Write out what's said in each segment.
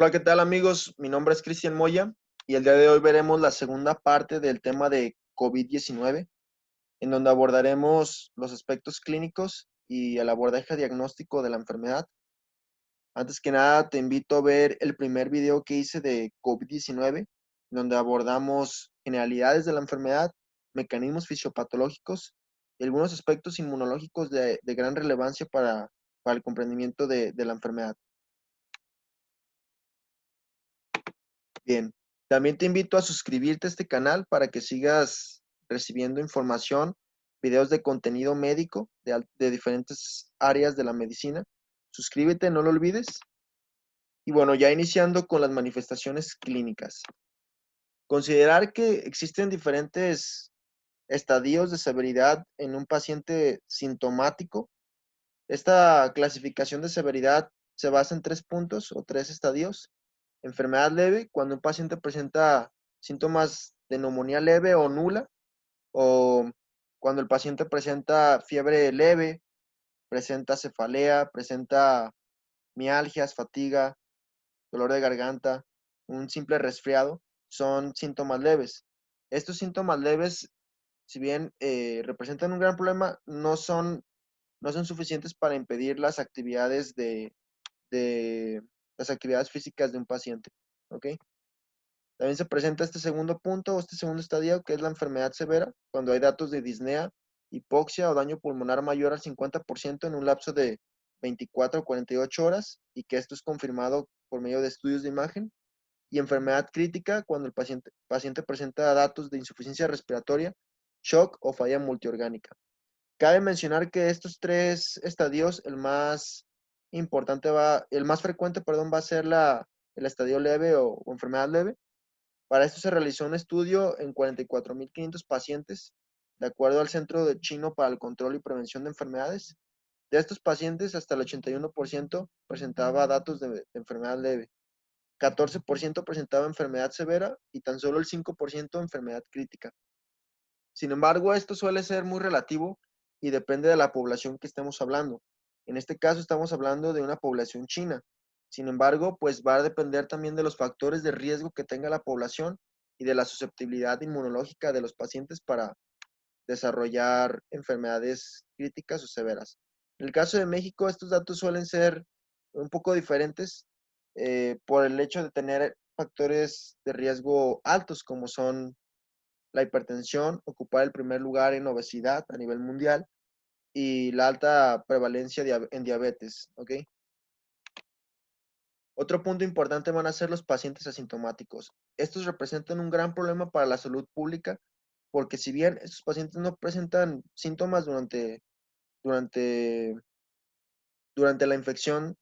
Hola, ¿qué tal amigos? Mi nombre es Cristian Moya y el día de hoy veremos la segunda parte del tema de COVID-19, en donde abordaremos los aspectos clínicos y el abordaje diagnóstico de la enfermedad. Antes que nada, te invito a ver el primer video que hice de COVID-19, donde abordamos generalidades de la enfermedad, mecanismos fisiopatológicos y algunos aspectos inmunológicos de gran relevancia para el comprendimiento de la enfermedad. Bien, también te invito a suscribirte a este canal para que sigas recibiendo información, videos de contenido médico de diferentes áreas de la medicina. Suscríbete, no lo olvides. Y bueno, ya iniciando con las manifestaciones clínicas. Considerar que existen diferentes estadios de severidad en un paciente sintomático. Esta clasificación de severidad se basa en 3 puntos o 3 estadios. Enfermedad leve, cuando un paciente presenta síntomas de neumonía leve o nula, o cuando el paciente presenta fiebre leve, presenta cefalea, presenta mialgias, fatiga, dolor de garganta, un simple resfriado, son síntomas leves. Estos síntomas leves, si bien representan un gran problema, no son suficientes para impedir las actividades de las actividades físicas de un paciente. ¿Ok? También se presenta este segundo punto o este segundo estadio, que es la enfermedad severa, cuando hay datos de disnea, hipoxia o daño pulmonar mayor al 50% en un lapso de 24 o 48 horas y que esto es confirmado por medio de estudios de imagen. Y enfermedad crítica, cuando el paciente presenta datos de insuficiencia respiratoria, shock o falla multiorgánica. Cabe mencionar que estos 3 estadios, el más frecuente, perdón, va a ser el estadio leve o enfermedad leve. Para esto se realizó un estudio en 44.500 pacientes, de acuerdo al Centro Chino para el Control y Prevención de Enfermedades. De estos pacientes, hasta el 81% presentaba datos de enfermedad leve, 14% presentaba enfermedad severa y tan solo el 5% enfermedad crítica. Sin embargo, esto suele ser muy relativo y depende de la población que estemos hablando. En este caso estamos hablando de una población china. Sin embargo, pues va a depender también de los factores de riesgo que tenga la población y de la susceptibilidad inmunológica de los pacientes para desarrollar enfermedades críticas o severas. En el caso de México, estos datos suelen ser un poco diferentes por el hecho de tener factores de riesgo altos, como son la hipertensión, ocupar el primer lugar en obesidad a nivel mundial y la alta prevalencia en diabetes, ¿ok? Otro punto importante van a ser los pacientes asintomáticos. Estos representan un gran problema para la salud pública porque si bien estos pacientes no presentan síntomas durante, durante la infección,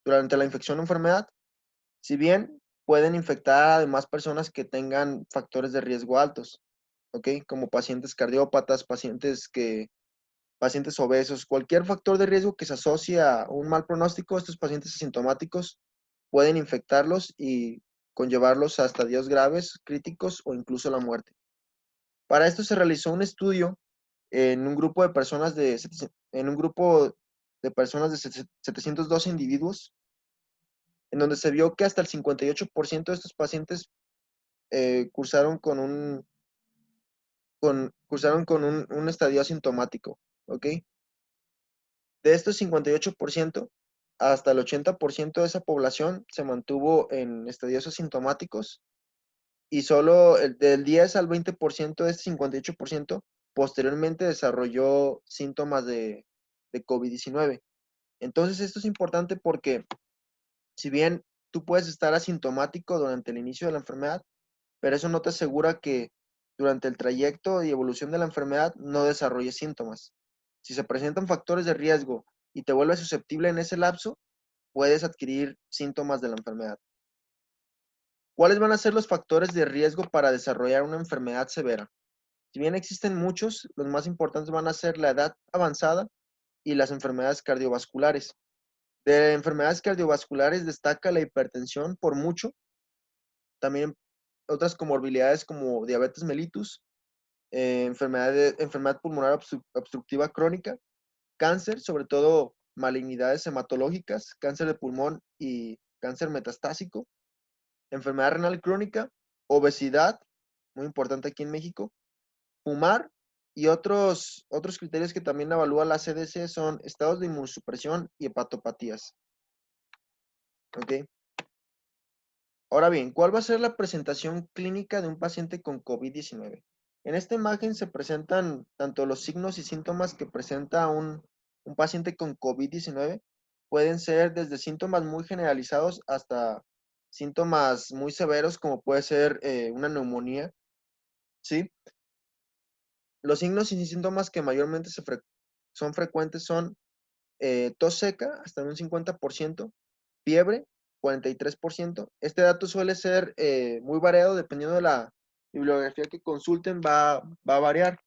durante la infección o enfermedad, si bien pueden infectar a demás personas que tengan factores de riesgo altos, ¿ok? Como pacientes cardiópatas, pacientes obesos, cualquier factor de riesgo que se asocie a un mal pronóstico, estos pacientes asintomáticos pueden infectarlos y conllevarlos a estadios graves, críticos o incluso la muerte. Para esto se realizó un estudio en un grupo de personas de 712 individuos, en donde se vio que hasta el 58% de estos pacientes cursaron con un estadio asintomático, ¿ok? De estos 58%, hasta el 80% de esa población se mantuvo en estadios asintomáticos y solo del 10 al 20% de este 58% posteriormente desarrolló síntomas de COVID-19. Entonces, esto es importante porque si bien tú puedes estar asintomático durante el inicio de la enfermedad, pero eso no te asegura que durante el trayecto y evolución de la enfermedad no desarrolles síntomas. Si se presentan factores de riesgo y te vuelves susceptible en ese lapso, puedes adquirir síntomas de la enfermedad. ¿Cuáles van a ser los factores de riesgo para desarrollar una enfermedad severa? Si bien existen muchos, los más importantes van a ser la edad avanzada y las enfermedades cardiovasculares. De enfermedades cardiovasculares destaca la hipertensión por mucho, también otras comorbilidades como diabetes mellitus, enfermedad pulmonar obstructiva crónica, cáncer, sobre todo malignidades hematológicas, cáncer de pulmón y cáncer metastásico, enfermedad renal crónica, obesidad, muy importante aquí en México, fumar y otros criterios que también evalúa la CDC son estados de inmunosupresión y hepatopatías. ¿Ok? Ahora bien, ¿cuál va a ser la presentación clínica de un paciente con COVID-19? En esta imagen se presentan tanto los signos y síntomas que presenta un paciente con COVID-19. Pueden ser desde síntomas muy generalizados hasta síntomas muy severos, como puede ser una neumonía, ¿sí? Los signos y síntomas que mayormente son frecuentes son tos seca, hasta un 50%, fiebre, 43%. Este dato suele ser muy variado dependiendo de la bibliografía que consulten, va a variar.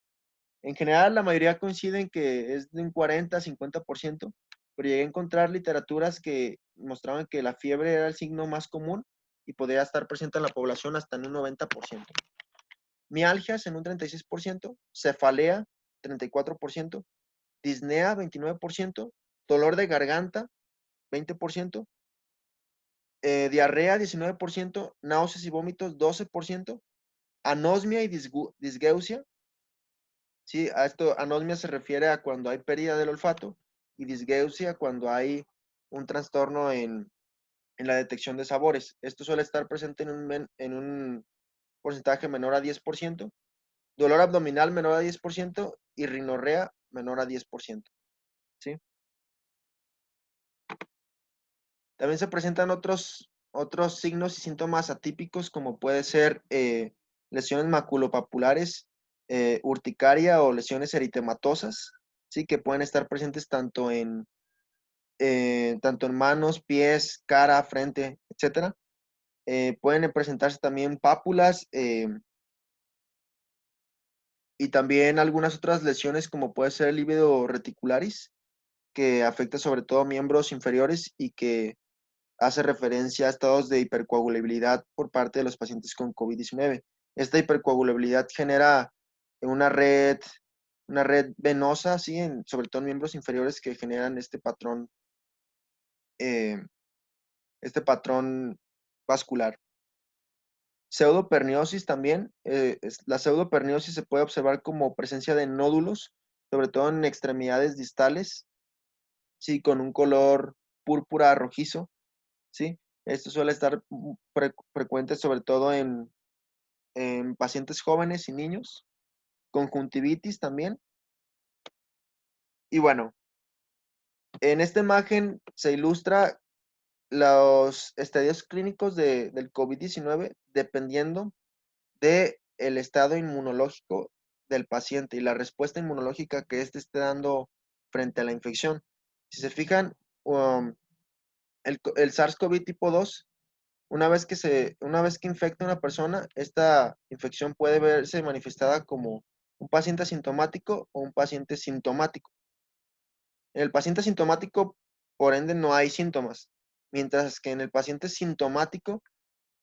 En general, la mayoría coinciden que es de un 40 a 50%, pero llegué a encontrar literaturas que mostraban que la fiebre era el signo más común y podría estar presente en la población hasta en un 90%. Mialgias en un 36%, cefalea 34%, disnea 29%, dolor de garganta 20%, diarrea 19%, náuseas y vómitos 12%, anosmia y disgeusia. Sí, a esto anosmia se refiere a cuando hay pérdida del olfato y disgeusia cuando hay un trastorno en la detección de sabores. Esto suele estar presente en un porcentaje menor a 10%, dolor abdominal menor a 10% y rinorrea menor a 10%. ¿Sí? También se presentan otros signos y síntomas atípicos como puede ser lesiones maculopapulares, urticaria o lesiones eritematosas, ¿sí? Que pueden estar presentes tanto en manos, pies, cara, frente, etcétera. Pueden presentarse también pápulas y también algunas otras lesiones como puede ser el lívido reticularis, que afecta sobre todo miembros inferiores y que hace referencia a estados de hipercoagulabilidad por parte de los pacientes con COVID-19. Esta hipercoagulabilidad genera una red venosa, ¿sí? Sobre todo en miembros inferiores que generan eh, este patrón vascular. Pseudoperniosis también. La pseudoperniosis se puede observar como presencia de nódulos, sobre todo en extremidades distales, sí, con un color púrpura rojizo, ¿sí? Esto suele estar frecuente sobre todo en pacientes jóvenes y niños. Conjuntivitis también. Y bueno, en esta imagen se ilustra los estadios clínicos del COVID-19 dependiendo del estado inmunológico del paciente y la respuesta inmunológica que éste esté dando frente a la infección. Si se fijan, el SARS-CoV tipo 2, una vez que infecta a una persona, esta infección puede verse manifestada como un paciente asintomático o un paciente sintomático. En el paciente asintomático, por ende, no hay síntomas, mientras que en el paciente sintomático,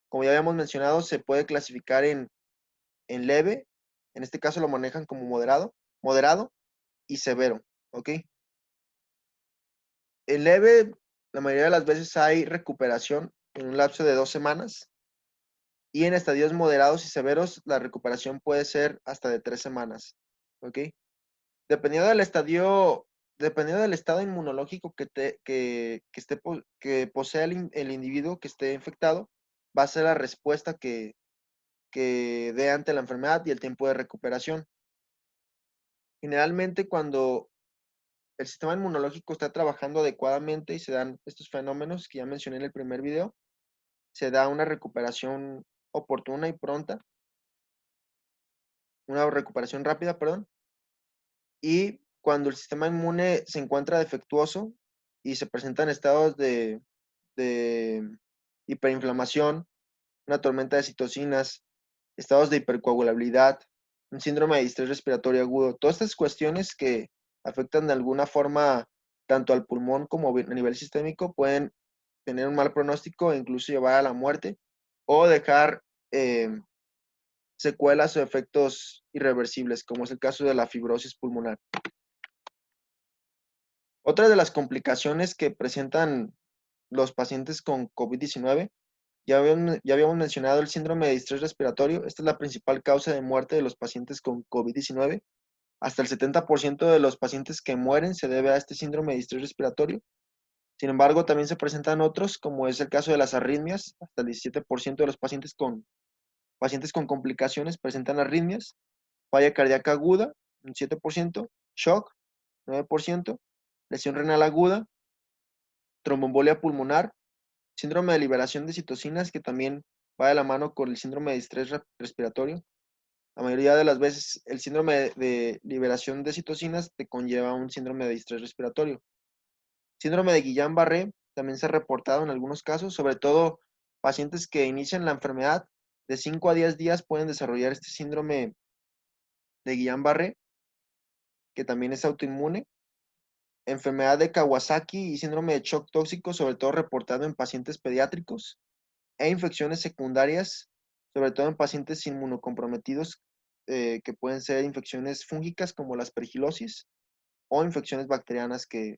como ya habíamos mencionado, se puede clasificar en leve, en este caso lo manejan como moderado y severo, ¿ok? En leve, la mayoría de las veces hay recuperación en un lapso de 2 semanas y en estadios moderados y severos la recuperación puede ser hasta de 3 semanas, ¿ok? Dependiendo del estadio, dependiendo del estado inmunológico que posea el individuo que esté infectado, va a ser la respuesta que dé ante la enfermedad y el tiempo de recuperación. Generalmente, cuando el sistema inmunológico está trabajando adecuadamente y se dan estos fenómenos que ya mencioné en el primer video, se da una recuperación oportuna y pronta, una recuperación rápida, perdón, y cuando el sistema inmune se encuentra defectuoso y se presentan estados de hiperinflamación, una tormenta de citocinas, estados de hipercoagulabilidad, un síndrome de distrés respiratorio agudo, todas estas cuestiones que afectan de alguna forma tanto al pulmón como a nivel sistémico pueden tener un mal pronóstico e incluso llevar a la muerte o dejar secuelas o efectos irreversibles, como es el caso de la fibrosis pulmonar. Otra de las complicaciones que presentan los pacientes con COVID-19. Ya habíamos mencionado el síndrome de distrés respiratorio. Esta es la principal causa de muerte de los pacientes con COVID-19. Hasta el 70% de los pacientes que mueren se debe a este síndrome de distrés respiratorio. Sin embargo, también se presentan otros, como es el caso de las arritmias. Hasta el 17% de los pacientes con complicaciones presentan arritmias. Falla cardíaca aguda, un 7%. Shock, 9%. Lesión renal aguda. Tromboembolia pulmonar. Síndrome de liberación de citocinas, que también va de la mano con el síndrome de distrés respiratorio. La mayoría de las veces el síndrome de liberación de citocinas te conlleva un síndrome de distrés respiratorio. Síndrome de Guillain-Barré también se ha reportado en algunos casos, sobre todo pacientes que inician la enfermedad de 5 a 10 días pueden desarrollar este síndrome de Guillain-Barré, que también es autoinmune. Enfermedad de Kawasaki y síndrome de shock tóxico, sobre todo reportado en pacientes pediátricos. E infecciones secundarias, sobre todo en pacientes inmunocomprometidos, que pueden ser infecciones fúngicas como la aspergilosis o infecciones bacterianas que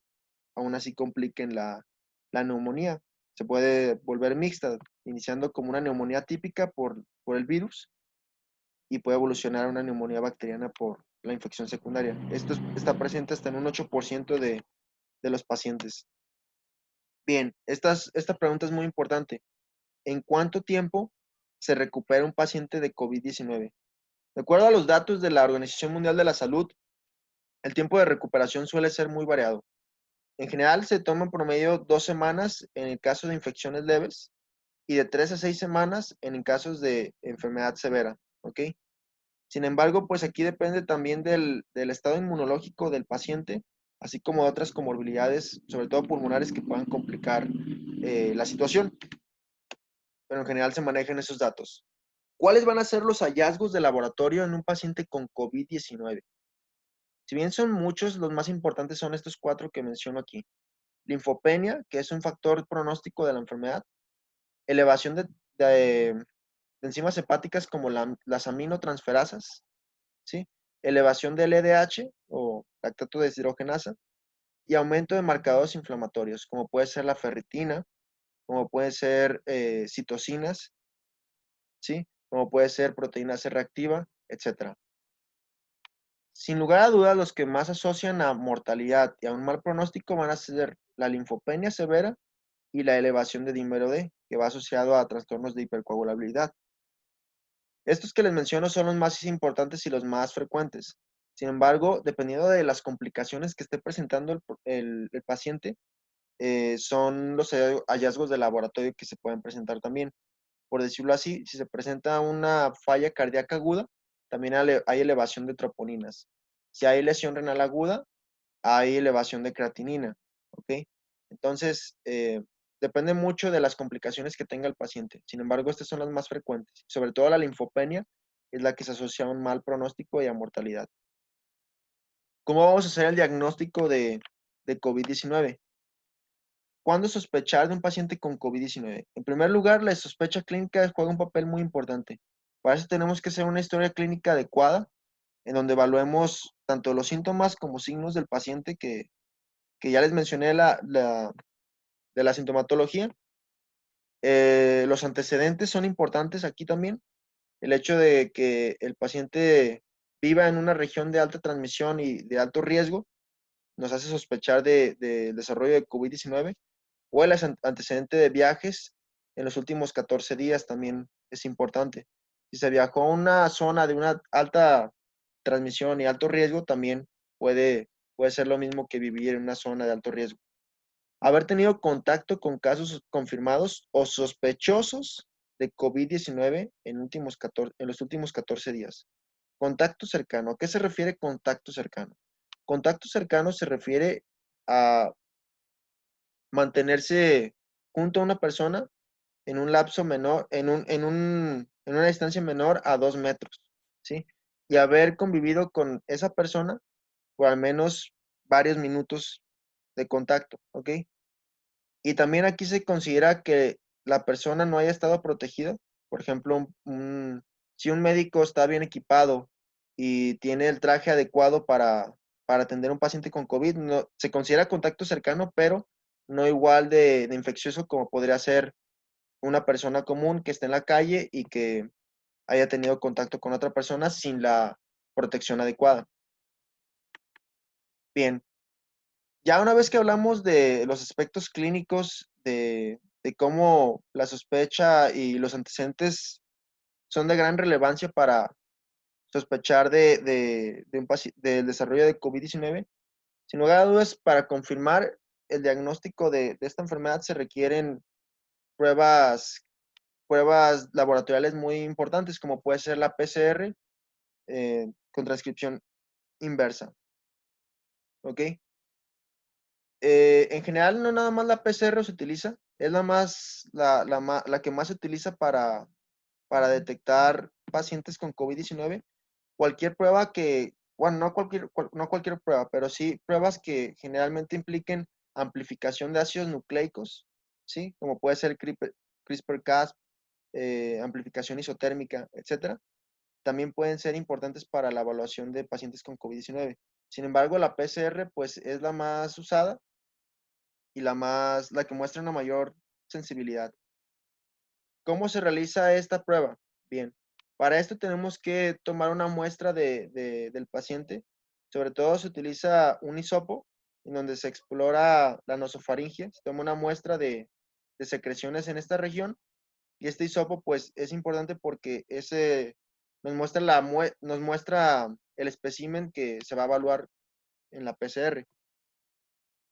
aún así compliquen la neumonía. Se puede volver mixta, iniciando como una neumonía típica por el virus y puede evolucionar a una neumonía bacteriana por la infección secundaria. Esto está presente hasta en un 8% de los pacientes. Bien, esta pregunta es muy importante. ¿En cuánto tiempo se recupera un paciente de COVID-19? De acuerdo a los datos de la Organización Mundial de la Salud, el tiempo de recuperación suele ser muy variado. En general, se toma en promedio 2 semanas en el caso de infecciones leves y de 3 a 6 semanas en casos de enfermedad severa, ¿ok? Sin embargo, pues aquí depende también del estado inmunológico del paciente, así como de otras comorbilidades, sobre todo pulmonares, que puedan complicar la situación, pero en general se manejan esos datos. ¿Cuáles van a ser los hallazgos de laboratorio en un paciente con COVID-19? Si bien son muchos, los más importantes son estos 4 que menciono aquí. Linfopenia, que es un factor pronóstico de la enfermedad. Elevación de enzimas hepáticas como las aminotransferasas, ¿sí? Elevación del LDH o lactato deshidrogenasa y aumento de marcadores inflamatorios, como puede ser la ferritina, como puede ser citocinas, ¿sí? Como puede ser proteína C reactiva, etcétera. Sin lugar a dudas, los que más asocian a mortalidad y a un mal pronóstico van a ser la linfopenia severa y la elevación de dímero D, que va asociado a trastornos de hipercoagulabilidad. Estos que les menciono son los más importantes y los más frecuentes. Sin embargo, dependiendo de las complicaciones que esté presentando el paciente, son los hallazgos de laboratorio que se pueden presentar también. Por decirlo así, si se presenta una falla cardíaca aguda, también hay elevación de troponinas. Si hay lesión renal aguda, hay elevación de creatinina, ¿ok? Entonces, depende mucho de las complicaciones que tenga el paciente. Sin embargo, estas son las más frecuentes. Sobre todo la linfopenia es la que se asocia a un mal pronóstico y a mortalidad. ¿Cómo vamos a hacer el diagnóstico de COVID-19? ¿Cuándo sospechar de un paciente con COVID-19? En primer lugar, la sospecha clínica juega un papel muy importante. Para eso tenemos que hacer una historia clínica adecuada, en donde evaluemos tanto los síntomas como signos del paciente que ya les mencioné de la sintomatología. Los antecedentes son importantes aquí también. El hecho de que el paciente viva en una región de alta transmisión y de alto riesgo nos hace sospechar del desarrollo de COVID-19, o el antecedente de viajes en los últimos 14 días también es importante. Si se viajó a una zona de una alta transmisión y alto riesgo, también puede ser lo mismo que vivir en una zona de alto riesgo. Haber tenido contacto con casos confirmados o sospechosos de COVID-19 en los últimos 14 días. Contacto cercano. ¿A qué se refiere contacto cercano? Contacto cercano se refiere a mantenerse junto a una persona en un lapso menor, en una distancia menor a 2 metros, ¿sí? Y haber convivido con esa persona por al menos varios minutos de contacto, ¿ok? Y también aquí se considera que la persona no haya estado protegida. Por ejemplo, si un médico está bien equipado y tiene el traje adecuado para atender a un paciente con COVID, no, se considera contacto cercano, pero no igual de infeccioso como podría ser una persona común que esté en la calle y que haya tenido contacto con otra persona sin la protección adecuada. Bien, ya una vez que hablamos de los aspectos clínicos de cómo la sospecha y los antecedentes son de gran relevancia para sospechar del desarrollo de COVID-19, sin lugar a dudas, para confirmar el diagnóstico de esta enfermedad se requieren pruebas, pruebas laboratoriales muy importantes, como puede ser la PCR con transcripción inversa. ¿Ok? En general, no nada más la PCR se utiliza, es la que más se utiliza para detectar pacientes con COVID-19. Cualquier prueba bueno, no cualquier prueba, pero sí pruebas que generalmente impliquen amplificación de ácidos nucleicos, ¿sí? Como puede ser CRISPR-Cas, amplificación isotérmica, etcétera. También pueden ser importantes para la evaluación de pacientes con COVID-19. Sin embargo, la PCR pues es la más usada y la que muestra una mayor sensibilidad. ¿Cómo se realiza esta prueba? Bien, para esto tenemos que tomar una muestra del paciente. Sobre todo se utiliza un hisopo en donde se explora la nasofaringe. Se toma una muestra de secreciones en esta región y este hisopo pues es importante porque ese nos muestra el espécimen que se va a evaluar en la PCR.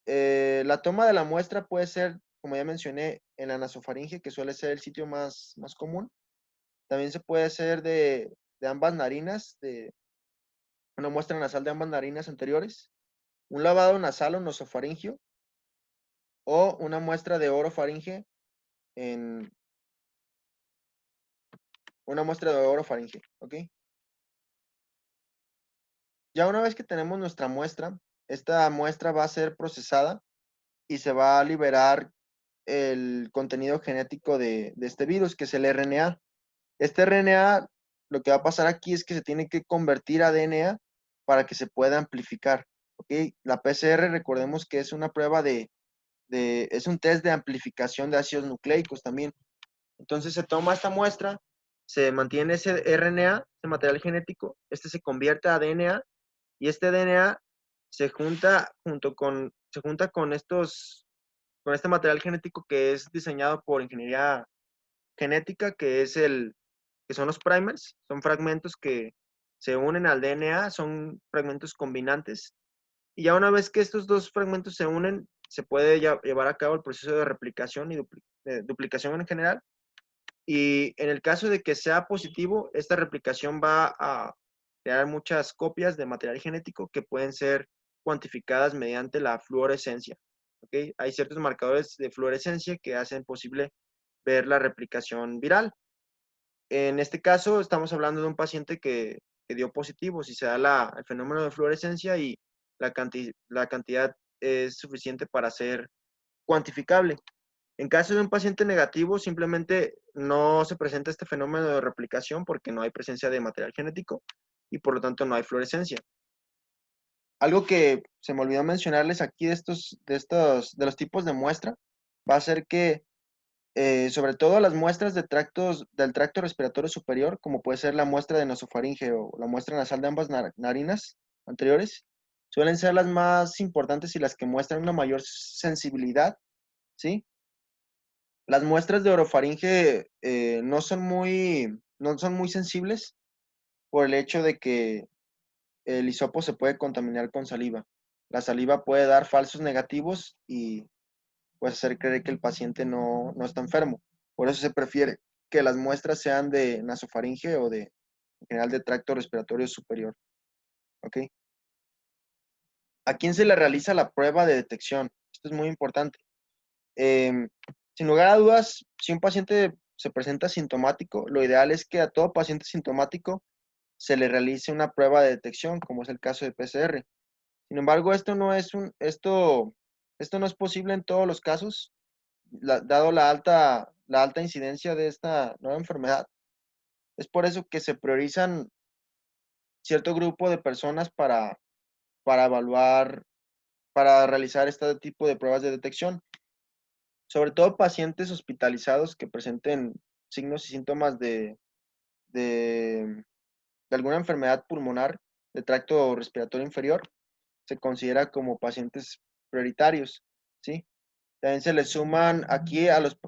La toma de la muestra puede ser, como ya mencioné, en la nasofaringe, que suele ser el sitio más común. También se puede hacer de ambas narinas, de una muestra nasal de ambas narinas anteriores, un lavado nasal o nasofaringio, o una muestra de orofaringe en una muestra de orofaringe, ¿ok? Ya una vez que tenemos nuestra muestra, esta muestra va a ser procesada y se va a liberar el contenido genético de este virus, que es el RNA. Este RNA, lo que va a pasar aquí es que se tiene que convertir a DNA para que se pueda amplificar. ¿Ok? La PCR, recordemos que es una prueba es un test de amplificación de ácidos nucleicos también. Entonces se toma esta muestra, se mantiene ese RNA, ese material genético, este se convierte a DNA y este DNA se junta con este material genético que es diseñado por ingeniería genética, que son los primers, son fragmentos que se unen al DNA, son fragmentos combinantes. Y ya una vez que estos dos fragmentos se unen, se puede llevar a cabo el proceso de replicación y duplicación en general. Y en el caso de que sea positivo, esta replicación va a crear muchas copias de material genético que pueden ser cuantificadas mediante la fluorescencia. ¿Ok? Hay ciertos marcadores de fluorescencia que hacen posible ver la replicación viral. En este caso, estamos hablando de un paciente que dio positivo. Si se da el fenómeno de fluorescencia y la cantidad es suficiente para ser cuantificable. En caso de un paciente negativo, simplemente no se presenta este fenómeno de replicación porque no hay presencia de material genético y por lo tanto no hay fluorescencia. Algo que se me olvidó mencionarles aquí de los tipos de muestra va a ser que sobre todo las muestras del tracto respiratorio superior, como puede ser la muestra de nasofaringe o la muestra nasal de ambas narinas anteriores, suelen ser las más importantes y las que muestran una mayor sensibilidad, ¿sí? Las muestras de orofaringe no son muy sensibles por el hecho de que el hisopo se puede contaminar con saliva. La saliva puede dar falsos negativos y pues hacer creer que el paciente no está enfermo. Por eso se prefiere que las muestras sean de nasofaringe o en general, de tracto respiratorio superior. ¿Ok? ¿A quién se le realiza la prueba de detección? Esto es muy importante. Eh, Sin lugar a dudas, si un paciente se presenta sintomático, lo ideal es que a todo paciente sintomático se le realice una prueba de detección, como es el caso de PCR. Sin embargo, esto no es posible en todos los casos, dado la alta incidencia de esta nueva enfermedad. Es por eso que se priorizan cierto grupo de personas para evaluar, para realizar este tipo de pruebas de detección. sobre todo pacientes hospitalizados que presenten signos y síntomas de alguna enfermedad pulmonar de tracto respiratorio inferior, se considera como pacientes prioritarios, ¿sí? También se les suman aquí al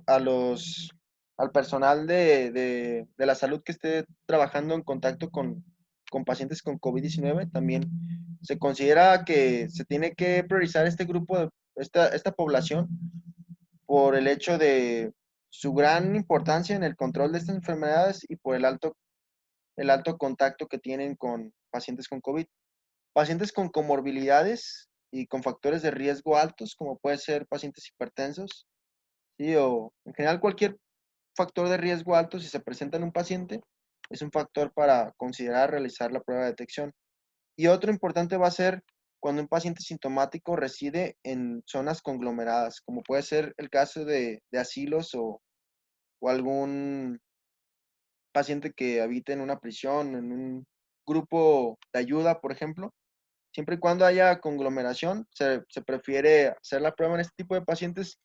personal de la salud que esté trabajando en contacto con pacientes con COVID-19. También se considera que se tiene que priorizar este grupo, esta población, por el hecho de su gran importancia en el control de estas enfermedades y por el alto contacto que tienen con pacientes con COVID. Pacientes con comorbilidades y con factores de riesgo altos, como puede ser pacientes hipertensos, ¿sí? O en general cualquier factor de riesgo alto, si se presenta en un paciente, es un factor para considerar realizar la prueba de detección. Y otro importante va a ser cuando un paciente sintomático reside en zonas conglomeradas, como puede ser el caso de asilos o algún paciente que habite en una prisión, en un grupo de ayuda, por ejemplo. Siempre y cuando haya conglomeración, se prefiere hacer la prueba en este tipo de pacientes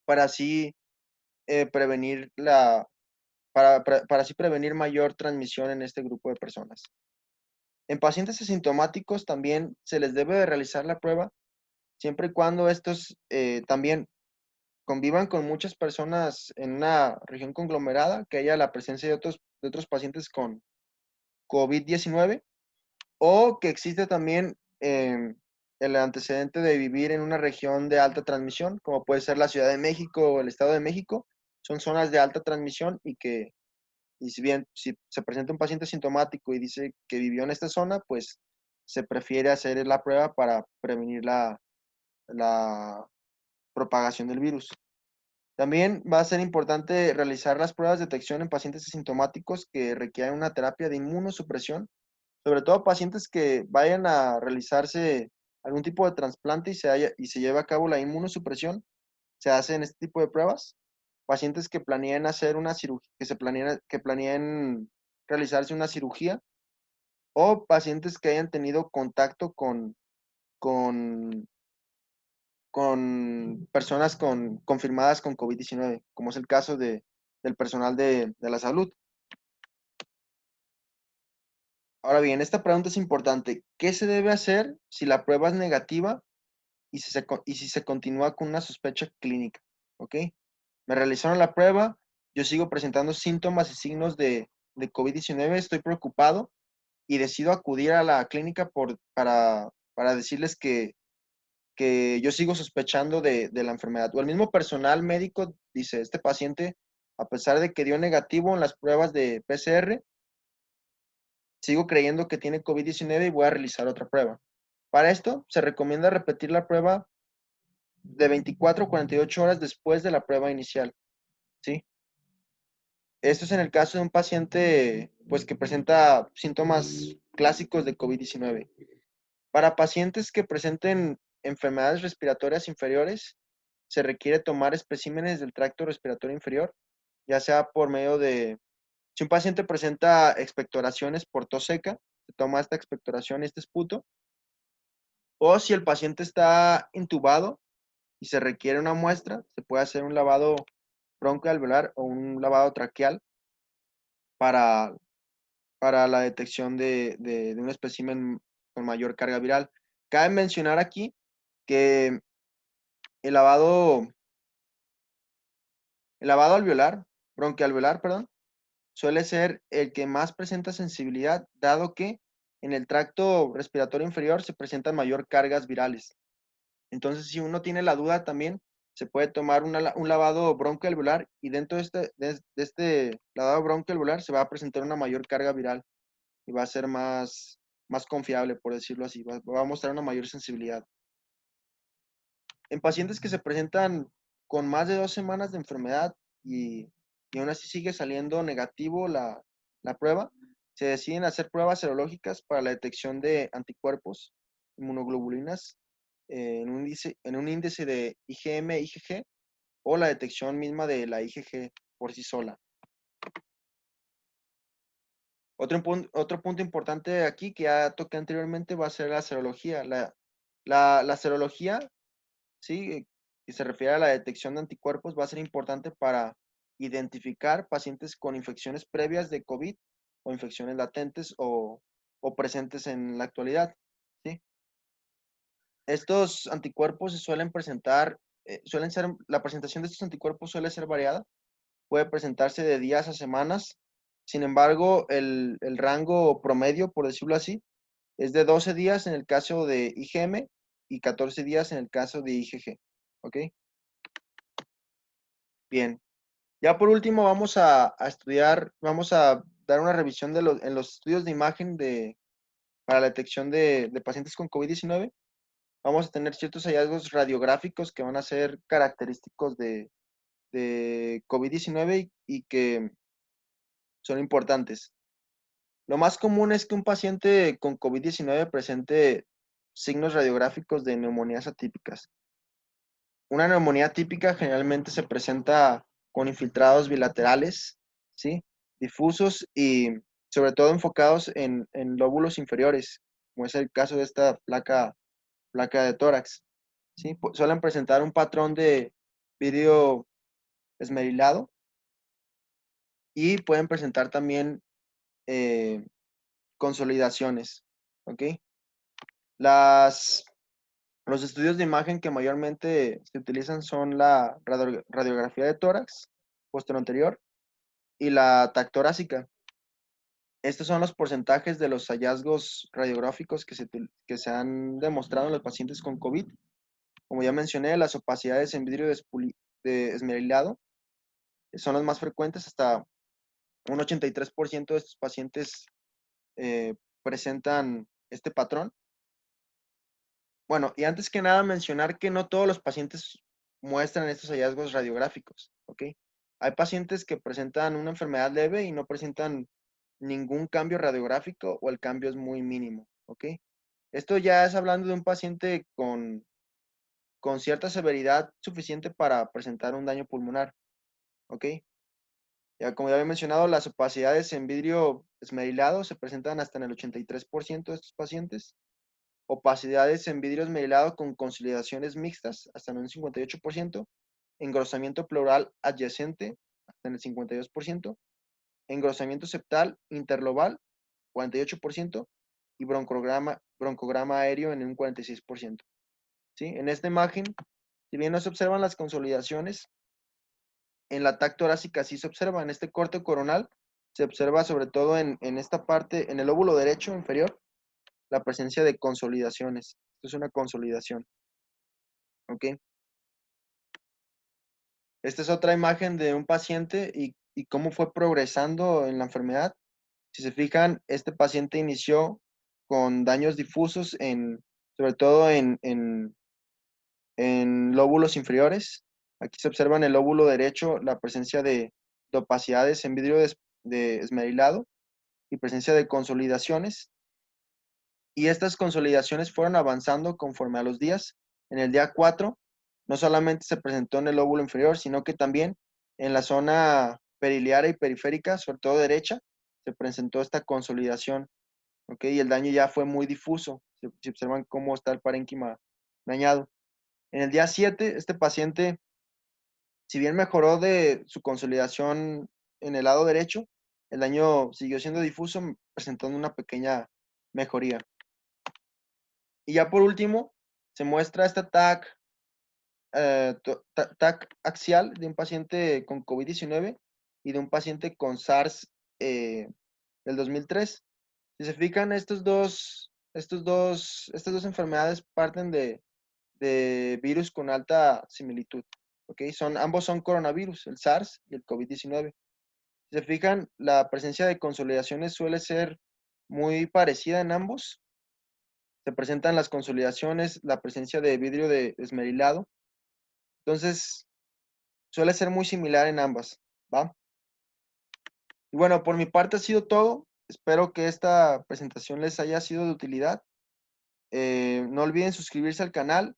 para así prevenir para así prevenir mayor transmisión en este grupo de personas. En pacientes asintomáticos también se les debe de realizar la prueba, siempre y cuando estos también convivan con muchas personas en una región conglomerada, que haya la presencia de otros pacientes con COVID-19 o que existe también el antecedente de vivir en una región de alta transmisión, como puede ser la Ciudad de México o el Estado de México. Son zonas de alta transmisión y si bien si se presenta un paciente sintomático y dice que vivió en esta zona, pues se prefiere hacer la prueba para prevenir la propagación del virus. También va a ser importante realizar las pruebas de detección en pacientes asintomáticos que requieren una terapia de inmunosupresión, sobre todo pacientes que vayan a realizarse algún tipo de trasplante y se lleva a cabo la inmunosupresión, se hacen este tipo de pruebas. Pacientes que planeen hacer una cirugía, que planeen realizarse una cirugía, o pacientes que hayan tenido contacto con, con personas confirmadas con COVID-19, como es el caso del personal de la salud. Ahora bien, esta pregunta es importante. ¿Qué se debe hacer si la prueba es negativa y si se continúa con una sospecha clínica? ¿Ok? Me realizaron la prueba, yo sigo presentando síntomas y signos de COVID-19, estoy preocupado y decido acudir a la clínica para decirles que yo sigo sospechando de la enfermedad. O el mismo personal médico dice, este paciente, a pesar de que dio negativo en las pruebas de PCR, sigo creyendo que tiene COVID-19 y voy a realizar otra prueba. Para esto, se recomienda repetir la prueba de 24 a 48 horas después de la prueba inicial, ¿sí? Esto es en el caso de un paciente, pues, que presenta síntomas clásicos de COVID-19. Para pacientes que presenten enfermedades respiratorias inferiores, se requiere tomar especímenes del tracto respiratorio inferior, ya sea por medio de, si un paciente presenta expectoraciones por tos seca, se toma esta expectoración y este esputo, o si el paciente está intubado y se requiere una muestra, se puede hacer un lavado broncoalveolar o un lavado traqueal para, para la detección de un espécimen con mayor carga viral. Cabe mencionar aquí que el lavado, el lavado alveolar, bronquialveolar, perdón, suele ser el que más presenta sensibilidad, dado que en el tracto respiratorio inferior se presentan mayor cargas virales. Entonces, si uno tiene la duda también, se puede tomar un lavado broncoalveolar y dentro de este lavado broncoalveolar se va a presentar una mayor carga viral y va a ser más confiable, por decirlo así, va a mostrar una mayor sensibilidad. En pacientes que se presentan con más de 2 semanas de enfermedad y aún así sigue saliendo negativo la prueba, se deciden hacer pruebas serológicas para la detección de anticuerpos, inmunoglobulinas, en un índice de IgM-IgG o la detección misma de la IgG por sí sola. Otro punto importante aquí que ya toqué anteriormente va a ser la serología. La serología, ¿sí? y se refiere a la detección de anticuerpos, va a ser importante para identificar pacientes con infecciones previas de COVID o infecciones latentes o presentes en la actualidad, ¿sí? Estos anticuerpos se suelen presentar, la presentación de estos anticuerpos suele ser variada, puede presentarse de días a semanas. Sin embargo, el rango promedio, por decirlo así, es de 12 días en el caso de IgM y 14 días en el caso de IgG. ¿Ok? Bien. Ya por último vamos a estudiar, vamos a dar una revisión en los estudios de imagen para la detección de pacientes con COVID-19. Vamos a tener ciertos hallazgos radiográficos que van a ser característicos de COVID-19 y que son importantes. Lo más común es que un paciente con COVID-19 presente signos radiográficos de neumonías atípicas. Una neumonía típica generalmente se presenta con infiltrados bilaterales, ¿sí? Difusos y sobre todo enfocados en lóbulos inferiores, como es el caso de esta placa de tórax, ¿sí? Suelen presentar un patrón de vidrio esmerilado y pueden presentar también eh, consolidaciones, ¿ok? Las, los estudios de imagen que mayormente se utilizan son la radiografía de tórax posterior anterior y la TAC torácica. Estos son los porcentajes de los hallazgos radiográficos que se han demostrado en los pacientes con COVID. Como ya mencioné, las opacidades en vidrio de esmerilado son las más frecuentes, hasta un 83% de estos pacientes eh, presentan este patrón. Bueno, y antes que nada mencionar que no todos los pacientes muestran estos hallazgos radiográficos, ¿ok? Hay pacientes que presentan una enfermedad leve y no presentan ningún cambio radiográfico o el cambio es muy mínimo, ¿ok? Esto ya es hablando de un paciente con cierta severidad suficiente para presentar un daño pulmonar, ¿ok? Ya como ya había mencionado, las opacidades en vidrio esmerilado se presentan hasta en el 83% de estos pacientes. Opacidades en vidrio esmerilado con consolidaciones mixtas hasta en un 58%. Engrosamiento pleural adyacente hasta en el 52%. Engrosamiento septal interlobal 48%. Y broncograma aéreo en un 46%. ¿Sí? En esta imagen, si bien no se observan las consolidaciones, en la TAC torácica sí se observa. En este corte coronal se observa sobre todo en esta parte, en el lóbulo derecho inferior, la presencia de consolidaciones. Esto es una consolidación. ¿Ok? Esta es otra imagen de un paciente y cómo fue progresando en la enfermedad. Si se fijan, este paciente inició con daños difusos sobre todo en lóbulos inferiores. Aquí se observa en el lóbulo derecho la presencia de opacidades en vidrio de esmerilado y presencia de consolidaciones. Y estas consolidaciones fueron avanzando conforme a los días. En el día 4 no solamente se presentó en el lóbulo inferior, sino que también en la zona periliar y periférica, sobre todo derecha, se presentó esta consolidación, ¿ok? Y el daño ya fue muy difuso. Si observan cómo está el parénquima dañado. En el día 7, este paciente, si bien mejoró de su consolidación en el lado derecho, el daño siguió siendo difuso, presentando una pequeña mejoría. Y ya por último, se muestra esta TAC axial de un paciente con COVID-19 y de un paciente con SARS del 2003. Si se fijan, estas dos enfermedades parten de virus con alta similitud. ¿Ok? Ambos son coronavirus, el SARS y el COVID-19. Si se fijan, la presencia de consolidaciones suele ser muy parecida en ambos. Se presentan las consolidaciones, la presencia de vidrio de esmerilado. Entonces, suele ser muy similar en ambas, ¿va? Y bueno, por mi parte ha sido todo. Espero que esta presentación les haya sido de utilidad. No olviden suscribirse al canal.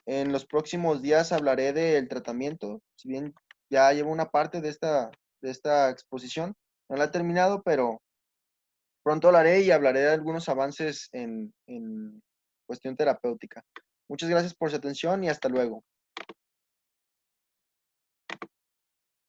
En los próximos días hablaré del tratamiento. Si bien ya llevo una parte de esta exposición, no la he terminado, pero pronto lo haré y hablaré de algunos avances en cuestión terapéutica. Muchas gracias por su atención y hasta luego.